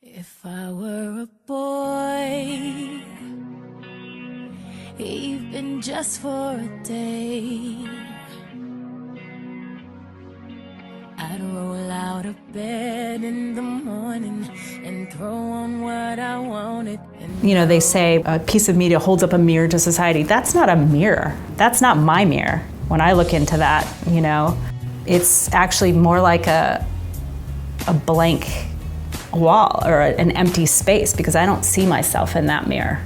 If I were a boy, even just for a day, I'd roll out of bed in the morning and throw on what I wanted. You know, they say a piece of media holds up a mirror to society. That's not a mirror. That's not my mirror. When I look into that, you know, it's actually more like a blank wall or an empty space, because I don't see myself in that mirror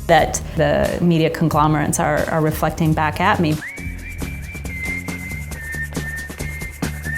that the media conglomerates are reflecting back at me.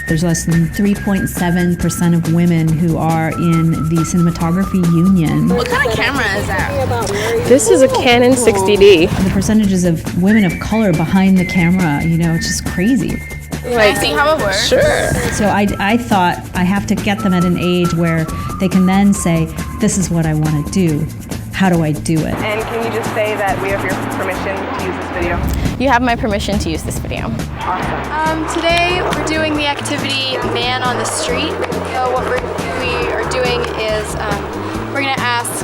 There's less than 3.7% of women who are in the cinematography union. What kind of camera is that? This is a Canon 60D. The percentages of women of color behind the camera, you know, it's just crazy. Can I see how it works? Sure. So I thought I have to get them at an age where they can then say, this is what I want to do. How do I do it? And can you just say that we have your permission to use this video? You have my permission to use this video. Today we're doing the activity Man on the Street. So what we are doing is we're going to ask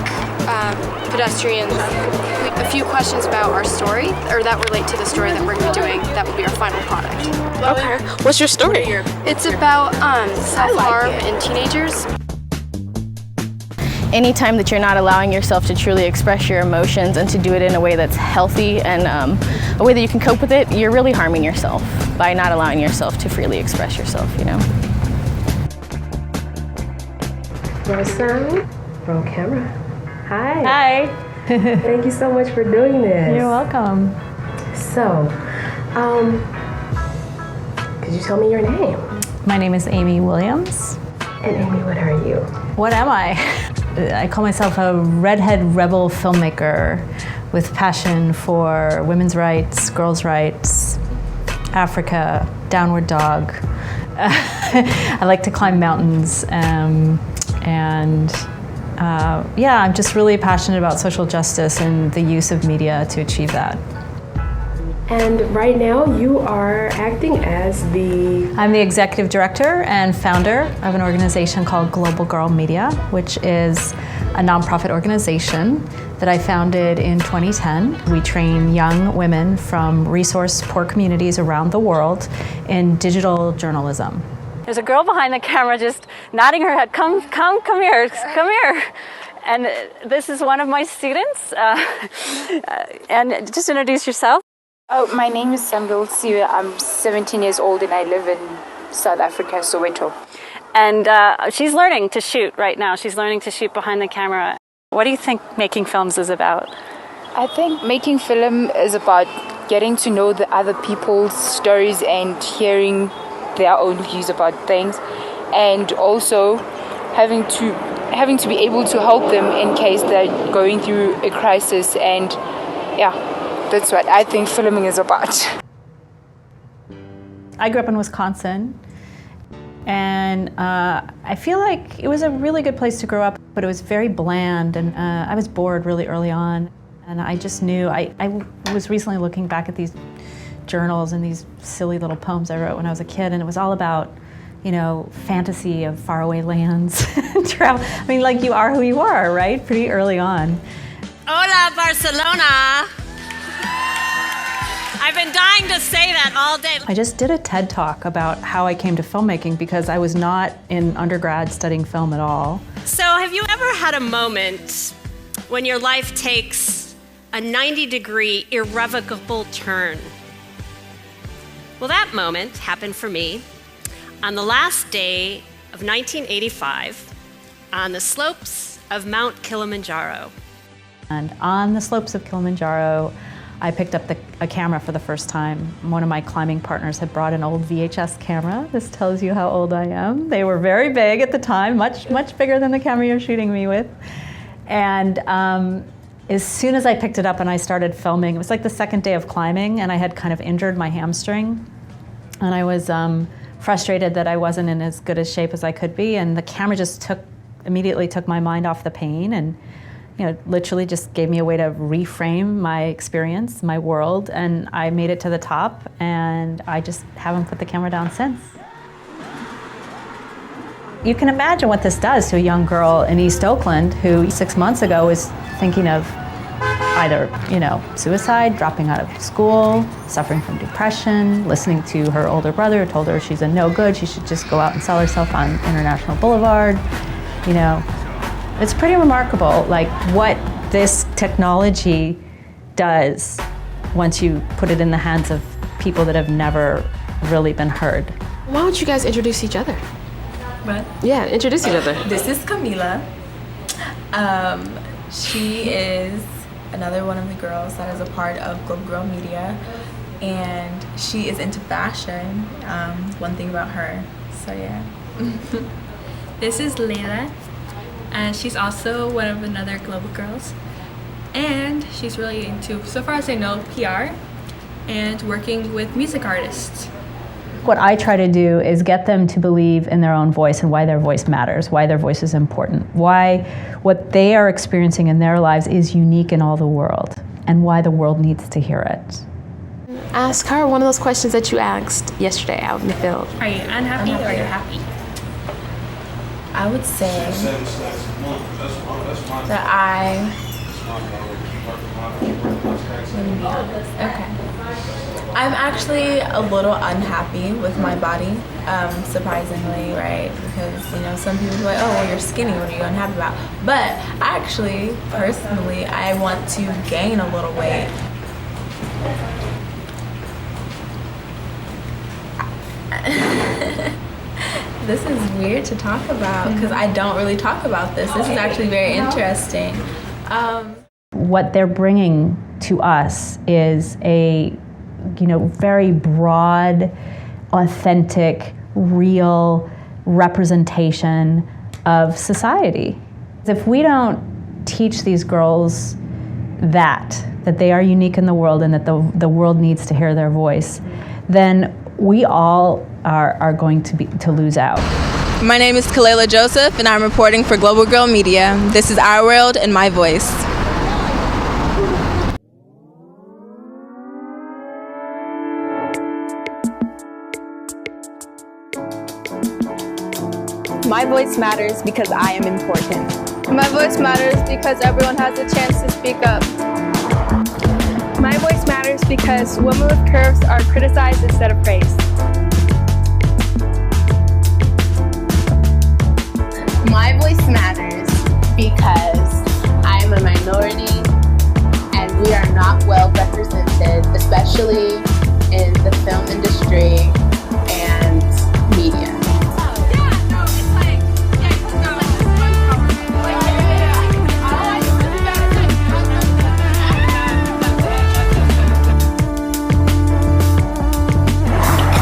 pedestrians a few questions about our story, or that relate to the story that we're going to be doing. That will be our final product. Okay. What's your story? It's about self-harm in teenagers. Anytime that you're not allowing yourself to truly express your emotions and to do it in a way that's healthy and a way that you can cope with it, you're really harming yourself by not allowing yourself to freely express yourself, you know? Rosanne, roll camera. Hi. Hi. Thank you so much for doing this. You're welcome. So, could you tell me your name? My name is Amie Williams. And Amie, what are you? What am I? I call myself a redhead rebel filmmaker with passion for women's rights, girls' rights, Africa, downward dog. I like to climb mountains, yeah, I'm just really passionate about social justice and the use of media to achieve that. And right now you are acting as I'm the executive director and founder of an organization called Global Girl Media, which is a nonprofit organization that I founded in 2010. We train young women from resource-poor communities around the world in digital journalism. There's a girl behind the camera just nodding her head, come here. And this is one of my students. And just introduce yourself. Oh, my name is Samuel Siwe. I'm 17 years old and I live in South Africa, Soweto. And she's learning to shoot right now. She's learning to shoot behind the camera. What do you think making films is about? I think making film is about getting to know the other people's stories and hearing their own views about things, and also having to be able to help them in case they're going through a crisis. And yeah, that's what I think filming is about. I grew up in Wisconsin, and I feel like it was a really good place to grow up, but it was very bland, and I was bored really early on. And I just knew, I was recently looking back at these journals and these silly little poems I wrote when I was a kid, and it was all about, you know, fantasy of faraway lands, travel. I mean, like, you are who you are, right? Pretty early on. Hola, Barcelona! I've been dying to say that all day. I just did a TED Talk about how I came to filmmaking because I was not in undergrad studying film at all. So have you ever had a moment when your life takes a 90-degree irrevocable turn? Well, that moment happened for me on the last day of 1985 on the slopes of Mount Kilimanjaro. And on the slopes of Kilimanjaro, I picked up a camera for the first time. One of my climbing partners had brought an old VHS camera. This tells you how old I am. They were very big at the time, much bigger than the camera you're shooting me with. And as soon as I picked it up and I started filming, it was like the second day of climbing, and I had kind of injured my hamstring. And I was frustrated that I wasn't in as good a shape as I could be, and the camera just immediately took my mind off the pain, and literally just gave me a way to reframe my experience, my world, and I made it to the top, and I just haven't put the camera down since. You can imagine what this does to a young girl in East Oakland who 6 months ago was thinking of either, suicide, dropping out of school, suffering from depression, listening to her older brother who told her she's a no good, she should just go out and sell herself on International Boulevard. It's pretty remarkable, like what this technology does once you put it in the hands of people that have never really been heard. Why don't you guys introduce each other? What? Yeah, introduce each other. This is Camila. She is another one of the girls that is a part of Global Girl Media, and she is into fashion. One thing about her, so yeah. This is Layla, and she's also one of another Global Girls, and she's really into, so far as I know, PR and working with music artists. What I try to do is get them to believe in their own voice and why their voice matters, why their voice is important, why what they are experiencing in their lives is unique in all the world, and why the world needs to hear it. Ask her one of those questions that you asked yesterday out in the field. Are you unhappy or are you happy? I would say that I... Let me be honest. Okay. I'm actually a little unhappy with my body, surprisingly, right? Because, some people are like, oh, well, you're skinny, what are you unhappy about? But actually, personally, I want to gain a little weight. This is weird to talk about because I don't really talk about this. This is actually very interesting. What they're bringing to us is a very broad, authentic, real representation of society. If we don't teach these girls that they are unique in the world and that the world needs to hear their voice, then we all are going to lose out. My name is Kalela Joseph, and I'm reporting for Global Girl Media. This is our world and my voice. My voice matters because I am important. My voice matters because everyone has a chance to speak up. My voice matters because women with curves are criticized instead of praised. My voice matters because I am a minority and we are not well represented, especially in the film industry and media.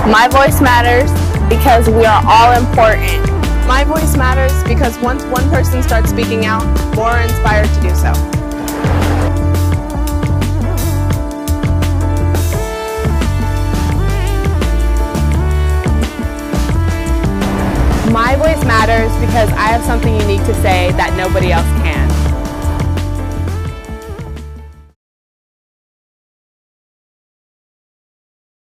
My voice matters because we are all important. My voice matters because once one person starts speaking out, more are inspired to do so. My voice matters because I have something unique to say that nobody else can.